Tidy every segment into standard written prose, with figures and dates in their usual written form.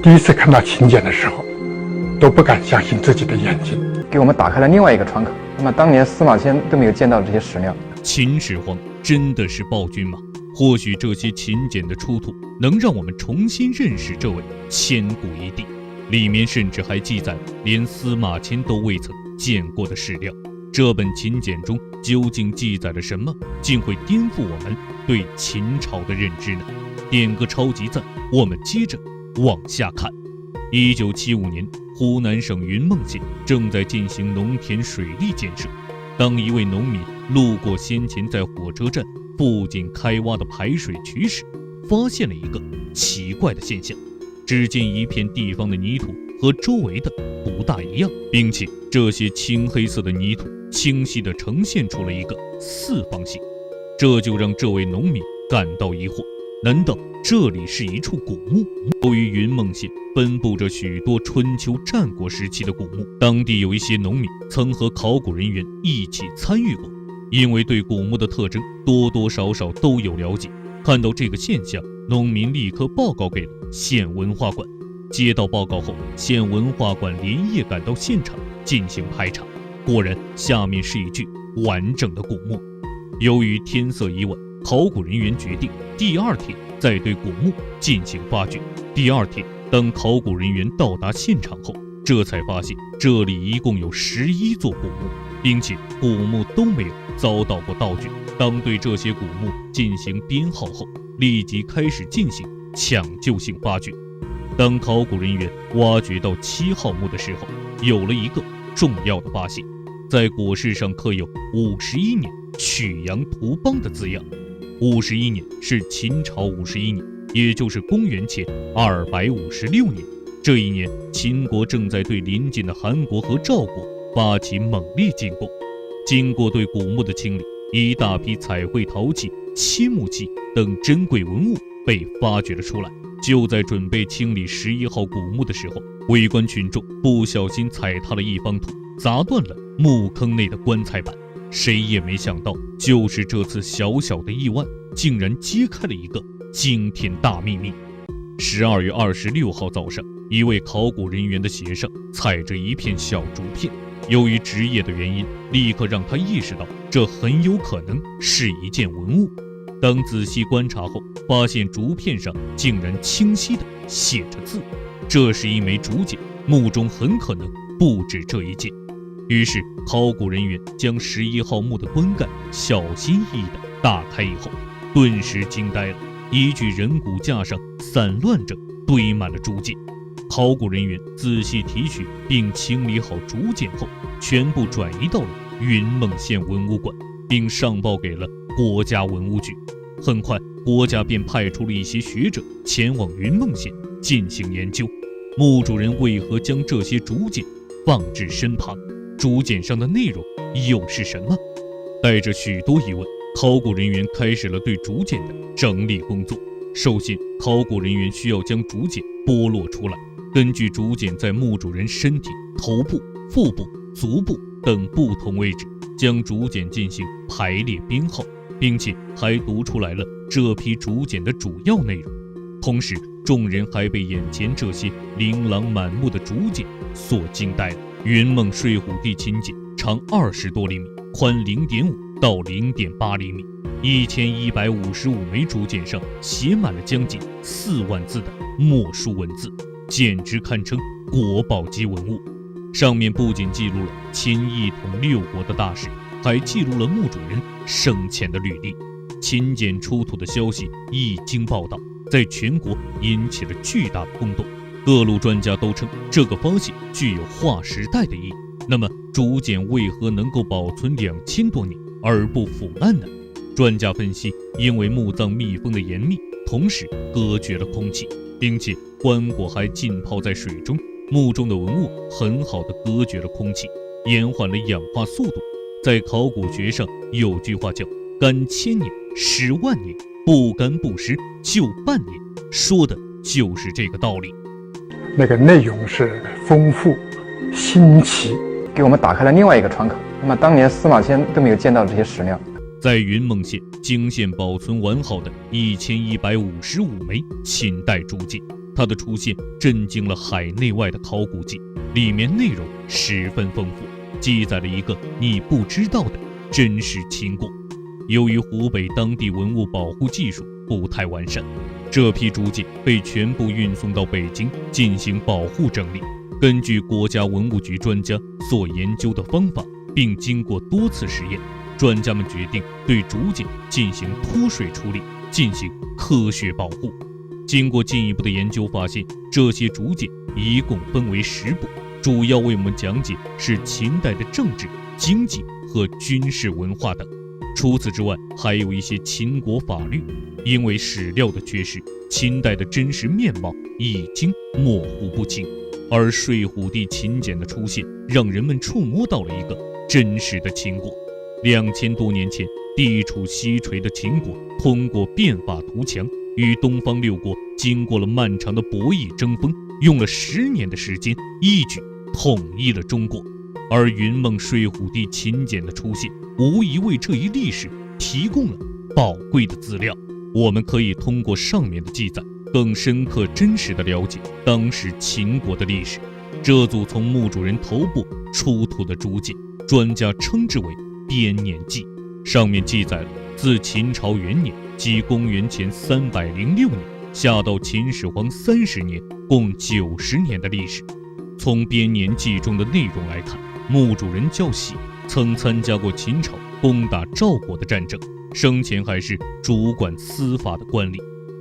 第一次看到秦简的时候，都不敢相信自己的眼睛，给我们打开了另外一个窗口。那么当年司马迁都没有见到这些史料。秦始皇真的是暴君吗？或许这些秦简的出土能让我们重新认识这位千古一帝，里面甚至还记载连司马迁都未曾见过的史料。这本秦简中究竟记载了什么，竟会颠覆我们对秦朝的认知呢？点个超级赞，我们接着往下看。1975年，湖南省云梦县正在进行农田水利建设。当一位农民路过先前在火车站附近开挖的排水渠时，发现了一个奇怪的现象。只见一片地方的泥土和周围的不大一样，并且这些青黑色的泥土清晰地呈现出了一个四方形。这就让这位农民感到疑惑，难道这里是一处古墓？由于云梦县分布着许多春秋战国时期的古墓，当地有一些农民曾和考古人员一起参与过，因为对古墓的特征多多少少都有了解。看到这个现象，农民立刻报告给了县文化馆。接到报告后，县文化馆连夜赶到现场进行排查，果然下面是一具完整的古墓。由于天色已晚，考古人员决定第二天再对古墓进行发掘。第二天，当考古人员到达现场后，这才发现这里一共有11座古墓，并且古墓都没有遭到过盗掘。当对这些古墓进行编号后，立即开始进行抢救性发掘。当考古人员挖掘到7号墓的时候，有了一个重要的发现，在椁石上刻有51年曲阳图邦的字样。51年是秦朝51年，也就是公元前256年。这一年，秦国正在对邻近的韩国和赵国发起猛烈进攻。经过对古墓的清理，一大批彩绘陶器、漆木器等珍贵文物被发掘了出来。就在准备清理11号古墓的时候，围观群众不小心踩踏了一方土，砸断了墓坑内的棺材板。谁也没想到，就是这次小小的意外，竟然揭开了一个惊天大秘密。12月26号早上，一位考古人员的鞋上踩着一片小竹片，由于职业的原因，立刻让他意识到这很有可能是一件文物。当仔细观察后，发现竹片上竟然清晰地写着字，这是一枚竹简，墓中很可能不止这一件。于是考古人员将11号墓的棺盖小心翼翼地打开以后，顿时惊呆了，一具人骨架上散乱着堆满了竹简。考古人员仔细提取并清理好竹简后，全部转移到了云梦县文物馆，并上报给了国家文物局。很快，国家便派出了一些学者前往云梦县进行研究，墓主人为何将这些竹简放置身旁？竹简上的内容又是什么？带着许多疑问，考古人员开始了对竹简的整理工作。首先，考古人员需要将竹简剥落出来，根据竹简在墓主人身体、头部、腹部、足部等不同位置，将竹简进行排列编号，并且还读出来了这批竹简的主要内容。同时，众人还被眼前这些琳琅满目的竹简所惊呆了。云梦睡虎地秦简长20多厘米，宽0.5到0.8厘米，1155枚竹简上写满了将近4万字的墨书文字，简直堪称国宝级文物。上面不仅记录了秦一统6国的大事，还记录了墓主人生前的履历。秦简出土的消息一经报道，在全国引起了巨大的轰动。各路专家都称这个发现具有划时代的意义。那么竹简为何能够保存2000多年而不腐烂呢？专家分析，因为墓葬密封的严密，同时隔绝了空气，并且棺椁还浸泡在水中，墓中的文物很好地隔绝了空气，延缓了氧化速度。在考古学上有句话叫干1000年湿万年，不干不湿就半年，说的就是这个道理。那个内容是丰富新奇，给我们打开了另外一个窗口。那么当年司马迁都没有见到这些史料。在云梦县泾县保存完好的1155枚秦代竹简，它的出现震惊了海内外的考古界，里面内容十分丰富，记载了一个你不知道的真实秦国。由于湖北当地文物保护技术不太完善，这批竹简被全部运送到北京进行保护整理。根据国家文物局专家所研究的方法，并经过多次实验，专家们决定对竹简进行脱水处理，进行科学保护。经过进一步的研究发现，这些竹简一共分为10部，主要为我们讲解是秦代的政治、经济和军事文化等。除此之外，还有一些秦国法律。因为史料的缺失，秦代的真实面貌已经模糊不清，而睡虎地秦简的出现，让人们触摸到了一个真实的秦国。2000多年前，地处西陲的秦国通过变法图强，与东方6国经过了漫长的博弈争锋，用了10年的时间，一举统一了中国。而云梦睡虎地秦简的出现，无疑为这一历史提供了宝贵的资料。我们可以通过上面的记载，更深刻真实地了解当时秦国的历史。这组从墓主人头部出土的竹简，专家称之为编年记，上面记载了自秦朝元年，即公元前306年下到秦始皇30年，共90年的历史。从编年记中的内容来看，墓主人叫喜，曾参加过秦朝攻打赵国的战争，生前还是主管司法的官吏。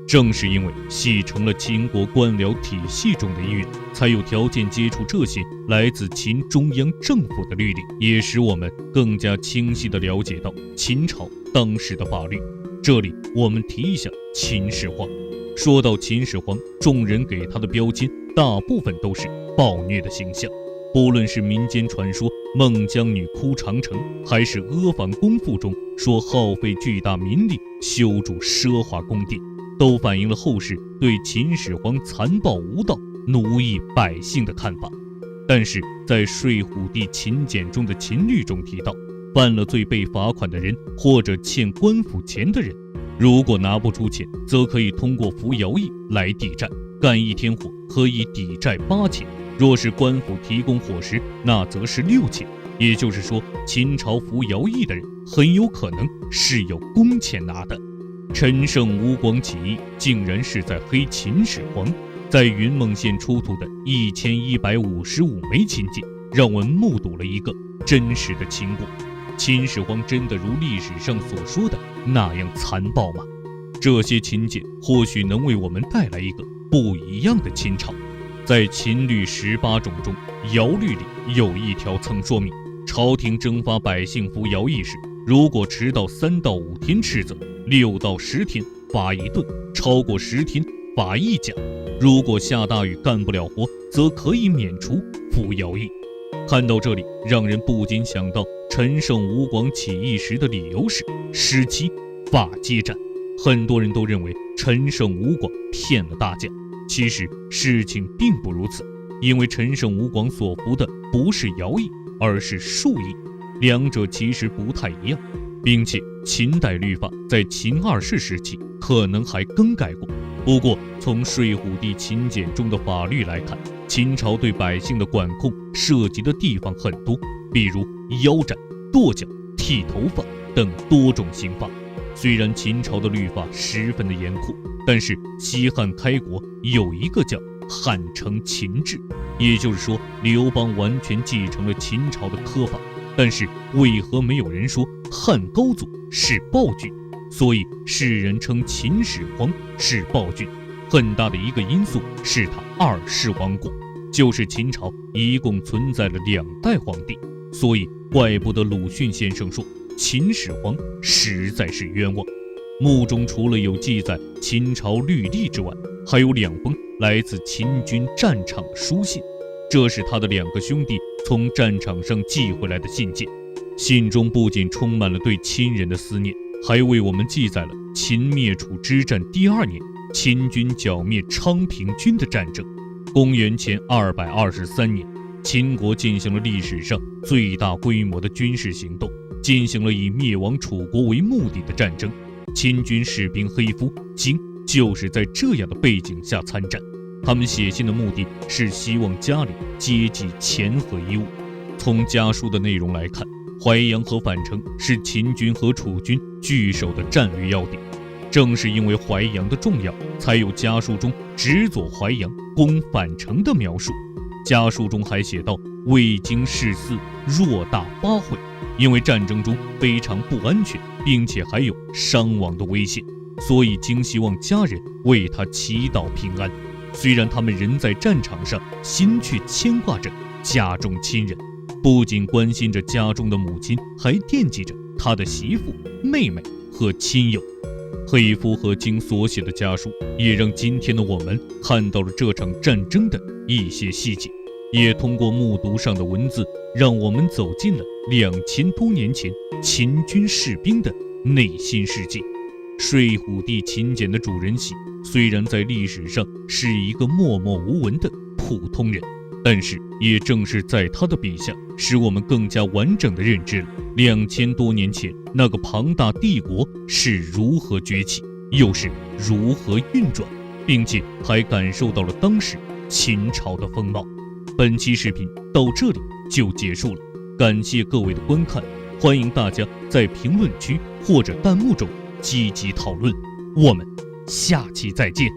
正是因为喜成了秦国官僚体系中的一员，才有条件接触这些来自秦中央政府的律令，也使我们更加清晰地了解到秦朝当时的法律。这里我们提一下秦始皇。说到秦始皇，众人给他的标签大部分都是暴虐的形象，不论是民间传说孟姜女哭长城，还是阿房宫赋中说耗费巨大民力修筑奢华宫殿，都反映了后世对秦始皇残暴无道、奴役百姓的看法。但是在睡虎地秦简中的秦律中提到，犯了罪被罚款的人或者欠官府钱的人，如果拿不出钱，则可以通过服徭役来抵债，干1天活可以抵债8钱，若是官府提供伙食，那则是6钱。也就是说，秦朝服徭役的人很有可能是有工钱拿的。陈胜吴广起义竟然是在黑秦始皇。在云梦县出土的1155枚秦简，让我们目睹了一个真实的秦国。秦始皇真的如历史上所说的那样残暴吗？这些秦简或许能为我们带来一个不一样的秦朝。在秦律18种中，徭律里有一条曾说明，朝廷征发百姓服徭役时，如果迟到3到5天斥责，6到10天罚1顿，超过10天罚1甲。如果下大雨干不了活，则可以免除服徭役。看到这里，让人不禁想到陈胜吴广起义时的理由是17法接战。很多人都认为陈胜吴广骗了大家，其实事情并不如此，因为陈胜吴广所服的不是徭役，而是戍役，两者其实不太一样，并且秦代律法在秦2世时期可能还更改过。不过从睡虎地秦简中的法律来看，秦朝对百姓的管控涉及的地方很多，比如腰斩、跺脚、剃头发等多种刑罚。虽然秦朝的律法十分的严酷，但是西汉开国有一个叫汉承秦制，也就是说刘邦完全继承了秦朝的科法。但是为何没有人说汉高祖是暴君？所以世人称秦始皇是暴君，很大的一个因素是他2世亡国，就是秦朝一共存在了2代皇帝。所以怪不得鲁迅先生说秦始皇实在是冤枉。墓中除了有记载秦朝律例之外，还有2封来自秦军战场的书信，这是他的2个兄弟从战场上寄回来的信件。信中不仅充满了对亲人的思念，还为我们记载了秦灭楚之战第2年秦军剿灭昌平军的战争。公元前223年，秦国进行了历史上最大规模的军事行动，进行了以灭亡楚国为目的的战争。秦军士兵黑夫荆就是在这样的背景下参战。他们写信的目的是希望家里接济钱和衣物。从家书的内容来看，淮阳和樊城是秦军和楚军据守的战略要点。正是因为淮阳的重要，才有家书中直左淮阳，攻樊城的描述。家书中还写道：未经事嗣，若大发悔。因为战争中非常不安全，并且还有伤亡的危险，所以京希望家人为他祈祷平安。虽然他们人在战场上，心却牵挂着家中亲人，不仅关心着家中的母亲，还惦记着他的媳妇、妹妹和亲友。黑夫和京所写的家书，也让今天的我们看到了这场战争的一些细节，也通过目读上的文字，让我们走进了2000多年前秦军士兵的内心世界。睡虎地秦简的主人喜，虽然在历史上是一个默默无闻的普通人，但是也正是在他的笔下，使我们更加完整地认知了2000多年前那个庞大帝国是如何崛起，又是如何运转，并且还感受到了当时秦朝的风貌。本期视频到这里就结束了，感谢各位的观看，欢迎大家在评论区或者弹幕中积极讨论，我们下期再见。